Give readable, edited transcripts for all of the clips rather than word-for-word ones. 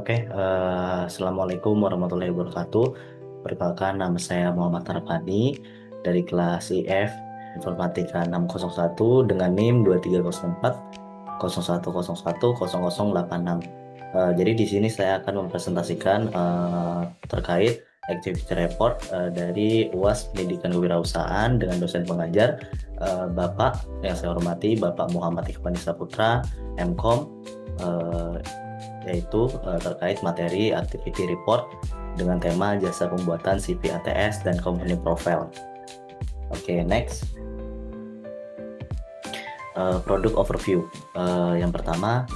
Assalamualaikum warahmatullahi wabarakatuh. Perkenalkan, nama saya Muhammad Arfani dari kelas IF Informatika 601 dengan NIM 2304 0101 0086. Jadi di sini saya akan mempresentasikan terkait activity report dari UAS Pendidikan Kewirausahaan dengan dosen pengajar Bapak yang saya hormati Bapak Muhammad Ikhwan Saputra, MKOM, yaitu terkait materi activity report dengan tema jasa pembuatan CV ATS dan company profile. Next. Produk overview. Yang pertama,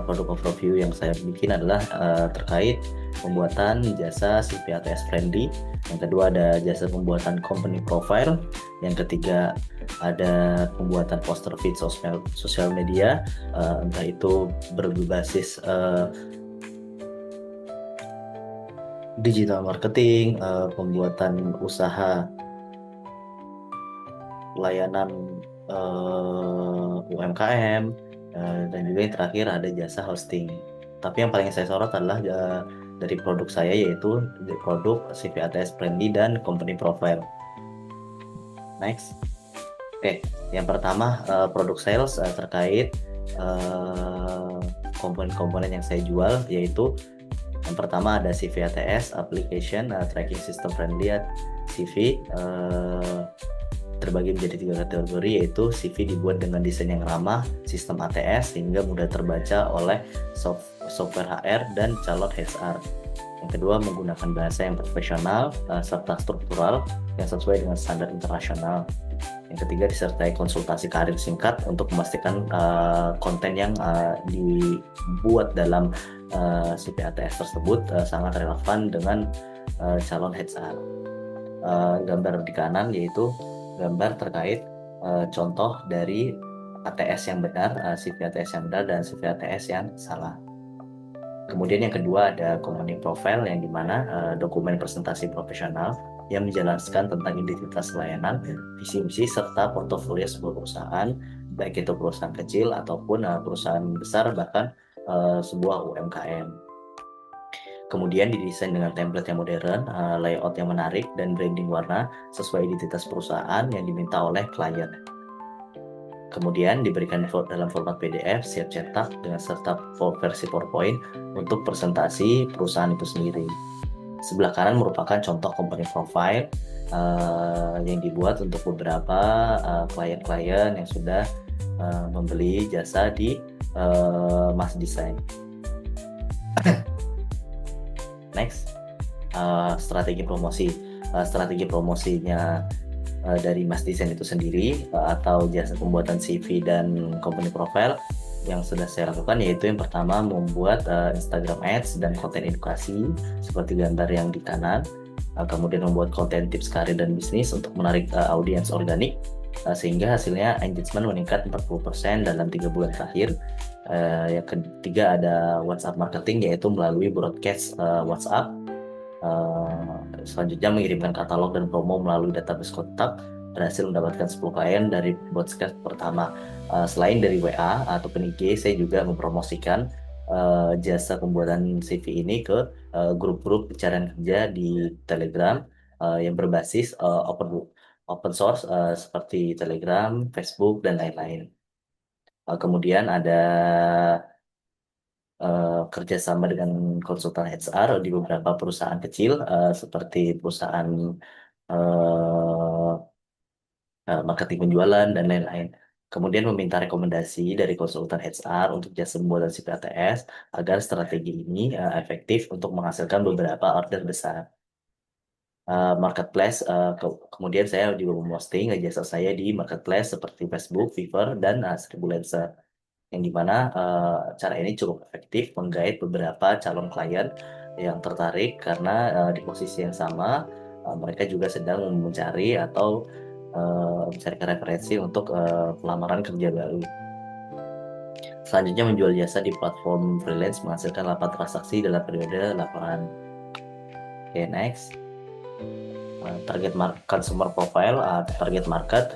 produk overview yang saya bikin adalah terkait pembuatan jasa CV ATS friendly. Yang kedua ada jasa pembuatan company profile. Yang ketiga ada pembuatan poster feed sosial media, entah itu berbasis digital marketing, pembuatan usaha layanan UMKM, dan juga yang terakhir ada jasa hosting. Tapi yang paling saya sorot adalah dari produk saya, yaitu produk CV ATS friendly dan company profile. Next. Yang pertama produk sales terkait komponen-komponen yang saya jual, yaitu yang pertama ada CV ATS application tracking system friendly CV, terbagi menjadi 3 kategori, yaitu CV dibuat dengan desain yang ramah sistem ATS sehingga mudah terbaca oleh software HR dan calon HR. Yang kedua, menggunakan bahasa yang profesional serta struktural yang sesuai dengan standar internasional. Yang ketiga, disertai konsultasi karir singkat untuk memastikan konten yang dibuat dalam CV ATS tersebut sangat relevan dengan calon HR. Gambar di kanan yaitu gambar terkait contoh dari ATS yang benar, CV ATS yang benar dan CV ATS yang salah. Kemudian yang kedua ada company profile, yang dimana dokumen presentasi profesional yang menjelaskan tentang identitas layanan, visi misi serta portofolio sebuah perusahaan, baik itu perusahaan kecil ataupun perusahaan besar, bahkan sebuah UMKM. Kemudian didesain dengan template yang modern, layout yang menarik, dan branding warna sesuai identitas perusahaan yang diminta oleh klien. Kemudian diberikan dalam format PDF siap cetak dengan serta versi PowerPoint untuk presentasi perusahaan itu sendiri. Sebelah kanan merupakan contoh company profile yang dibuat untuk beberapa klien-klien yang sudah membeli jasa di Mas Design. Next, strategi promosi. Strategi promosinya dari Mas Design itu sendiri atau jasa pembuatan CV dan company profile yang sudah saya lakukan, yaitu yang pertama membuat Instagram ads dan konten edukasi seperti gambar yang di kanan, kemudian membuat konten tips karir dan bisnis untuk menarik audiens organik sehingga hasilnya engagement meningkat 40% dalam 3 bulan terakhir. Yang ketiga ada WhatsApp marketing, yaitu melalui broadcast WhatsApp. Selanjutnya mengirimkan katalog dan promo melalui database kontak, berhasil mendapatkan 10 klien dari broadcast pertama. Selain dari WA ataupun IG, saya juga mempromosikan jasa pembuatan CV ini ke grup-grup pencarian kerja di Telegram yang berbasis open source seperti Telegram, Facebook, dan lain-lain. Kemudian ada kerjasama dengan konsultan HR di beberapa perusahaan kecil seperti perusahaan marketing penjualan dan lain-lain. Kemudian meminta rekomendasi dari konsultan HR untuk jasa pembuatan CV ATS agar strategi ini efektif untuk menghasilkan beberapa order besar. Marketplace, kemudian saya juga memposting jasa saya di marketplace seperti Facebook, Fiverr, dan Seribulancer, yang dimana cara ini cukup efektif menggait beberapa calon klien yang tertarik karena di posisi yang sama mereka juga sedang mencari atau mencari referensi untuk pelamaran kerja baru. Selanjutnya menjual jasa di platform freelance menghasilkan 8 transaksi dalam periode laporan. Next. Target consumer profile, target market.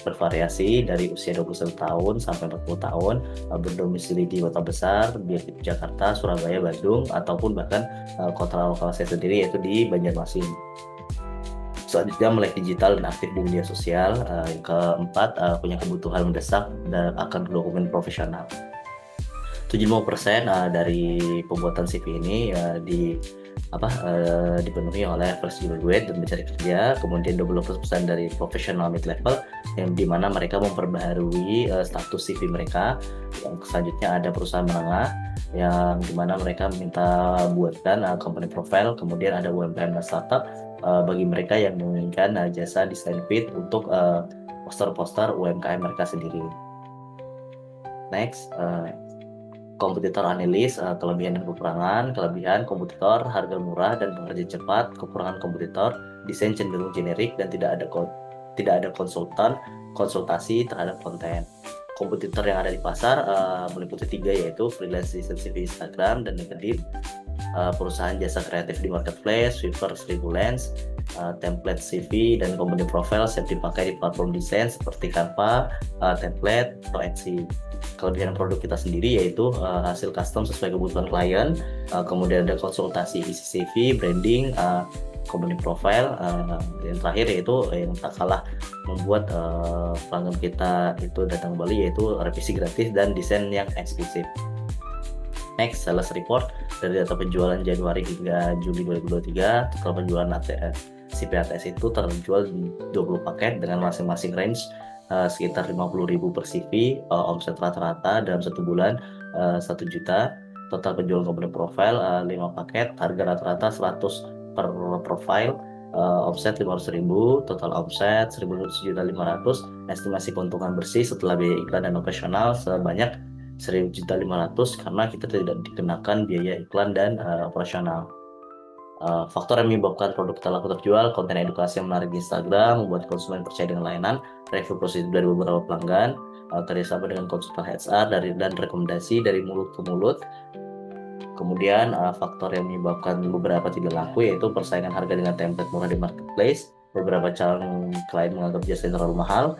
bervariasi dari usia 21 tahun sampai 40 tahun, berdomisili di kota besar, di Jakarta, Surabaya, Bandung, ataupun bahkan kota lokal saya sendiri yaitu di Banjarmasin. Selanjutnya melek digital dan aktif di media sosial. Yang keempat, punya kebutuhan mendesak dan akan dokumen profesional. 75% dari pembuatan CV ini dipenuhi oleh fresh graduate dan mencari kerja, kemudian 20% dari professional mid level yang dimana mereka memperbaharui status CV mereka. Yang selanjutnya ada perusahaan menengah yang dimana mereka minta buatkan company profile, kemudian ada UMKM dan startup bagi mereka yang menginginkan jasa desain feed untuk poster-poster UMKM mereka sendiri. Next, kompetitor analis, kelebihan dan kekurangan. Kelebihan kompetitor harga murah dan pengerjaan cepat. Kekurangan kompetitor desain cenderung generik dan tidak ada konsultasi terhadap konten. Kompetitor yang ada di pasar meliputi 3, yaitu freelance design CV Instagram dan LinkedIn, perusahaan jasa kreatif di marketplace, Fiverr, Freelance, template CV dan company profile siap dipakai di platform desain seperti Canva, template, atau Etsy. Kelebihan produk kita sendiri yaitu hasil custom sesuai kebutuhan klien, kemudian ada konsultasi isi CV, branding, company profile, yang terakhir yaitu yang tak kalah membuat pelanggan kita itu datang kembali yaitu revisi gratis dan desain yang eksklusif. Next, sales report dari data penjualan Januari hingga Juli 2023. Total penjualan CV ATS itu terjual 20 paket dengan masing-masing range sekitar 50.000 per CV, omset rata-rata dalam 1 bulan 1 juta. Total penjualan company profile 5 paket, harga rata-rata 100 per profile, omset 500.000, total omset 1.500.000. Estimasi keuntungan bersih setelah biaya iklan dan operasional sebanyak 1.500.000 karena kita tidak dikenakan biaya iklan dan operasional. Faktor yang menyebabkan produk kita laku terjual: konten edukasi yang menarik di Instagram, membuat konsumen percaya dengan layanan, review positif dari beberapa pelanggan, kerjasama dengan konsultan HR dan rekomendasi dari mulut ke mulut. Kemudian faktor yang menyebabkan beberapa tidak laku yaitu persaingan harga dengan template murah di marketplace, beberapa calon klien menganggap jasa terlalu mahal,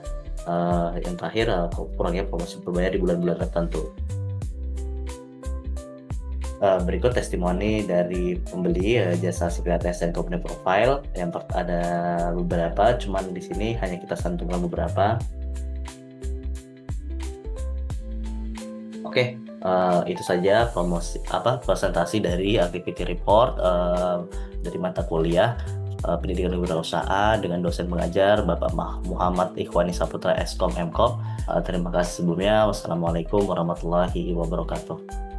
yang terakhir kurangnya promosi berbayar di bulan-bulan tertentu. Berikut testimoni dari pembeli jasa CV ATS dan company profile. Yang ada beberapa, cuman di sini hanya kita santumkan beberapa. Oke, itu saja presentasi dari activity report dari mata kuliah pendidikan kewirausahaan dengan dosen pengajar Bapak Muhammad Ikhwani Saputra Eskom MKOM. Terima kasih sebelumnya. Wassalamualaikum warahmatullahi wabarakatuh.